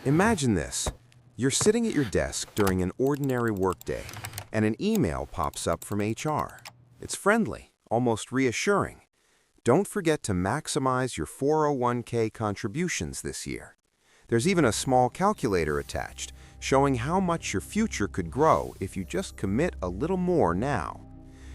Imagine this. You're sitting at your desk during an ordinary workday, and an email pops up from HR. It's friendly, almost reassuring. Don't forget to maximize your 401k contributions this year. There's even a small calculator attached, showing how much your future could grow if you just commit a little more now.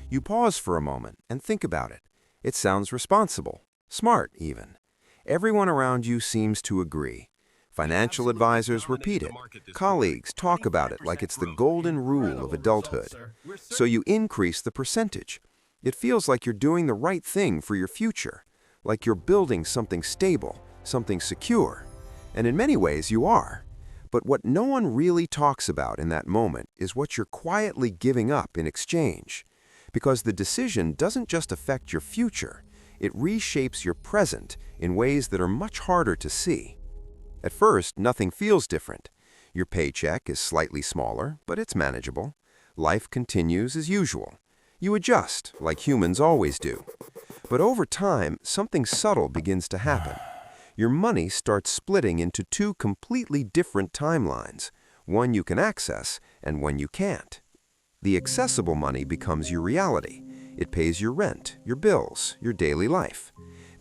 You pause for a moment and think about it. It sounds responsible, smart even. Everyone around you seems to agree. Financial advisors repeat it. Colleagues talk about it like it's the golden rule of adulthood. So you increase the percentage. It feels like you're doing the right thing for your future, like you're building something stable, something secure. And in many ways you are. But what no one really talks about in that moment is what you're quietly giving up in exchange. Because the decision doesn't just affect your future, it reshapes your present in ways that are much harder to see. At first, nothing feels different. Your paycheck is slightly smaller, but it's manageable. Life continues as usual. You adjust, like humans always do. But over time, something subtle begins to happen. Your money starts splitting into two completely different timelines, one you can access and one you can't. The accessible money becomes your reality. It pays your rent, your bills, your daily life.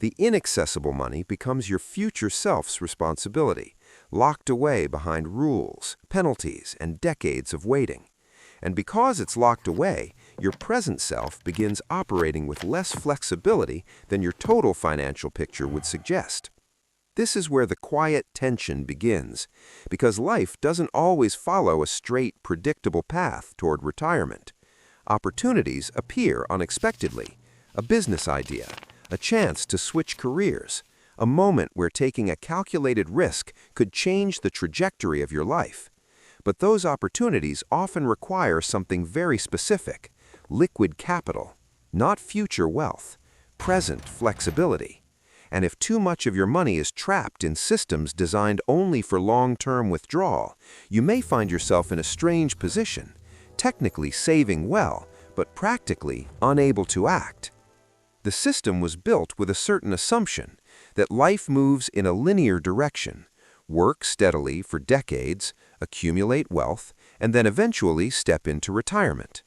The inaccessible money becomes your future self's responsibility, locked away behind rules, penalties, and decades of waiting. And because it's locked away, your present self begins operating with less flexibility than your total financial picture would suggest. This is where the quiet tension begins, because life doesn't always follow a straight, predictable path toward retirement. Opportunities appear unexpectedly. A business idea, a chance to switch careers, a moment where taking a calculated risk could change the trajectory of your life. But those opportunities often require something very specific: liquid capital, not future wealth, present flexibility. And if too much of your money is trapped in systems designed only for long-term withdrawal, you may find yourself in a strange position, technically saving well, but practically unable to act. The system was built with a certain assumption that life moves in a linear direction: work steadily for decades, accumulate wealth, and then eventually step into retirement.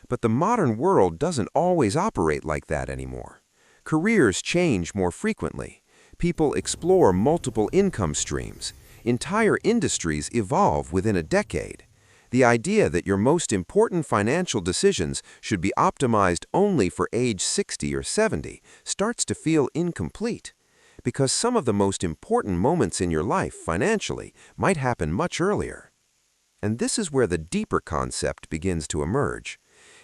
But the modern world doesn't always operate like that anymore. Careers change more frequently. People explore multiple income streams. Entire industries evolve within a decade. The idea that your most important financial decisions should be optimized only for age 60 or 70 starts to feel incomplete, because some of the most important moments in your life financially might happen much earlier. And this is where the deeper concept begins to emerge.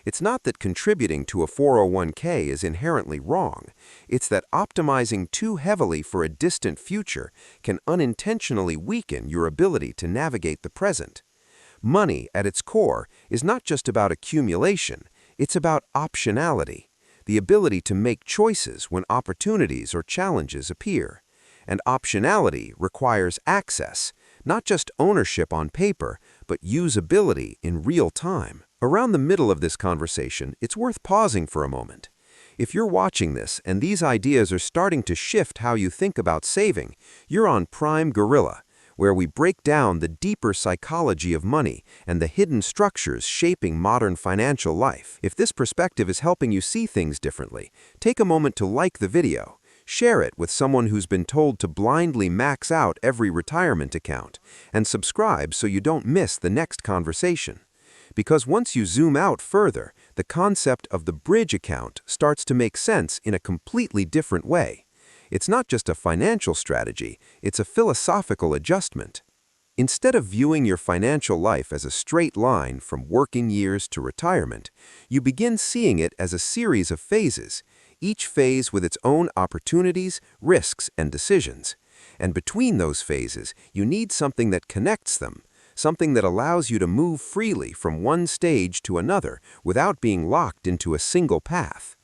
It's not that contributing to a 401k is inherently wrong. It's that optimizing too heavily for a distant future can unintentionally weaken your ability to navigate the present. Money, at its core, is not just about accumulation, it's about optionality, the ability to make choices when opportunities or challenges appear. And optionality requires access, not just ownership on paper, but usability in real time. Around the middle of this conversation, it's worth pausing for a moment. If you're watching this and these ideas are starting to shift how you think about saving, you're on Prime Gorilla, where we break down the deeper psychology of money and the hidden structures shaping modern financial life. If this perspective is helping you see things differently, take a moment to like the video, share it with someone who's been told to blindly max out every retirement account, and subscribe so you don't miss the next conversation. Because once you zoom out further, the concept of the bridge account starts to make sense in a completely different way. It's not just a financial strategy, it's a philosophical adjustment. Instead of viewing your financial life as a straight line from working years to retirement, you begin seeing it as a series of phases, each phase with its own opportunities, risks, and decisions. And between those phases, you need something that connects them, something that allows you to move freely from one stage to another without being locked into a single path.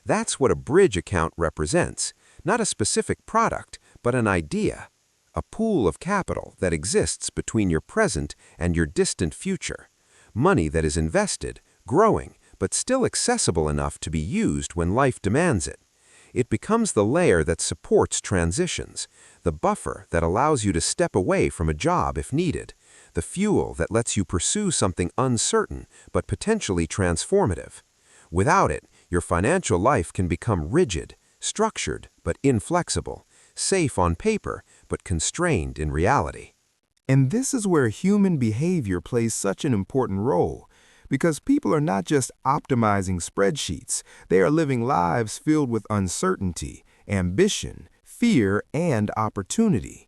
That's what a bridge account represents. Not a specific product, but an idea, a pool of capital that exists between your present and your distant future, money that is invested, growing, but still accessible enough to be used when life demands it. It becomes the layer that supports transitions, the buffer that allows you to step away from a job if needed, the fuel that lets you pursue something uncertain but potentially transformative. Without it, your financial life can become rigid, structured but inflexible, safe on paper but constrained in reality. And this is where human behavior plays such an important role, because people are not just optimizing spreadsheets, they are living lives filled with uncertainty, ambition, fear, and opportunity.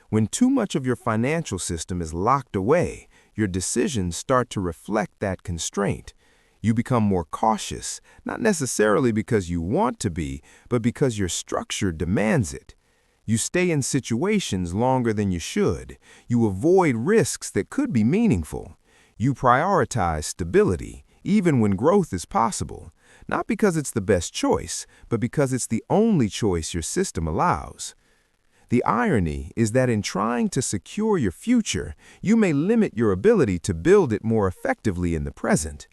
When too much of your financial system is locked away, your decisions start to reflect that constraint. You become more cautious, not necessarily because you want to be, but because your structure demands it. You stay in situations longer than you should. You avoid risks that could be meaningful. You prioritize stability, even when growth is possible, not because it's the best choice, but because it's the only choice your system allows. The irony is that in trying to secure your future, you may limit your ability to build it more effectively in the present.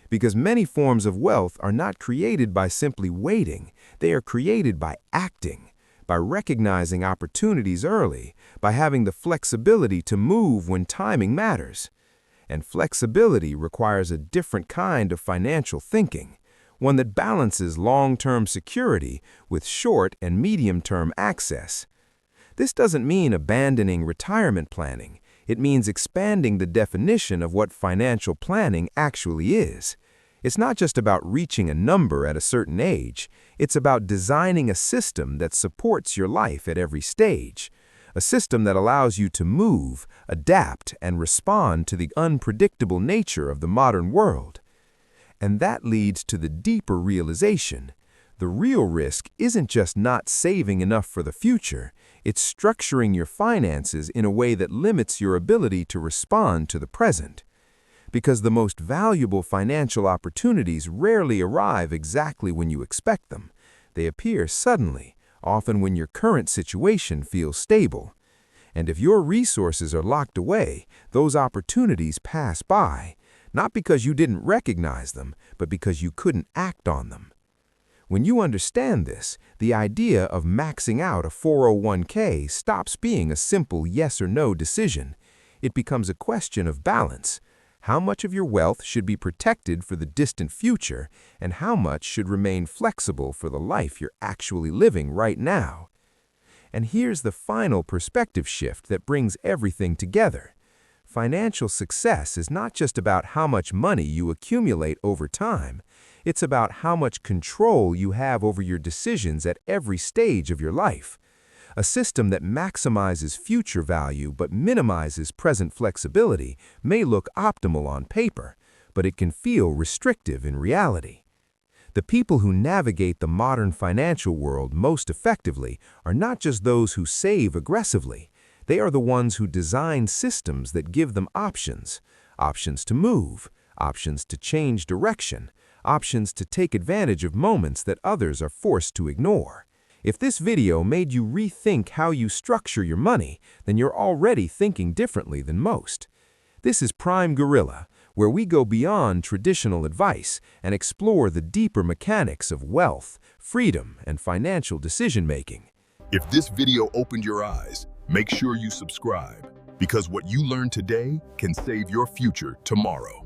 Because many forms of wealth are not created by simply waiting, they are created by acting, by recognizing opportunities early, by having the flexibility to move when timing matters. And flexibility requires a different kind of financial thinking, one that balances long-term security with short and medium-term access. This doesn't mean abandoning retirement planning. It means expanding the definition of what financial planning actually is. It's not just about reaching a number at a certain age. It's about designing a system that supports your life at every stage. A system that allows you to move, adapt, and respond to the unpredictable nature of the modern world. And that leads to the deeper realization. The real risk isn't just not saving enough for the future. It's structuring your finances in a way that limits your ability to respond to the present. Because the most valuable financial opportunities rarely arrive exactly when you expect them. They appear suddenly, often when your current situation feels stable. And if your resources are locked away, those opportunities pass by, not because you didn't recognize them, but because you couldn't act on them. When you understand this, the idea of maxing out a 401k stops being a simple yes or no decision. It becomes a question of balance. How much of your wealth should be protected for the distant future, and how much should remain flexible for the life you're actually living right now? And here's the final perspective shift that brings everything together. Financial success is not just about how much money you accumulate over time. It's about how much control you have over your decisions at every stage of your life. A system that maximizes future value but minimizes present flexibility may look optimal on paper, but it can feel restrictive in reality. The people who navigate the modern financial world most effectively are not just those who save aggressively. They are the ones who design systems that give them options. Options to move, options to change direction, options to take advantage of moments that others are forced to ignore. If this video made you rethink how you structure your money, then you're already thinking differently than most. This is Prime Gorilla, where we go beyond traditional advice and explore the deeper mechanics of wealth, freedom, and financial decision-making. If this video opened your eyes, make sure you subscribe, because what you learn today can save your future tomorrow.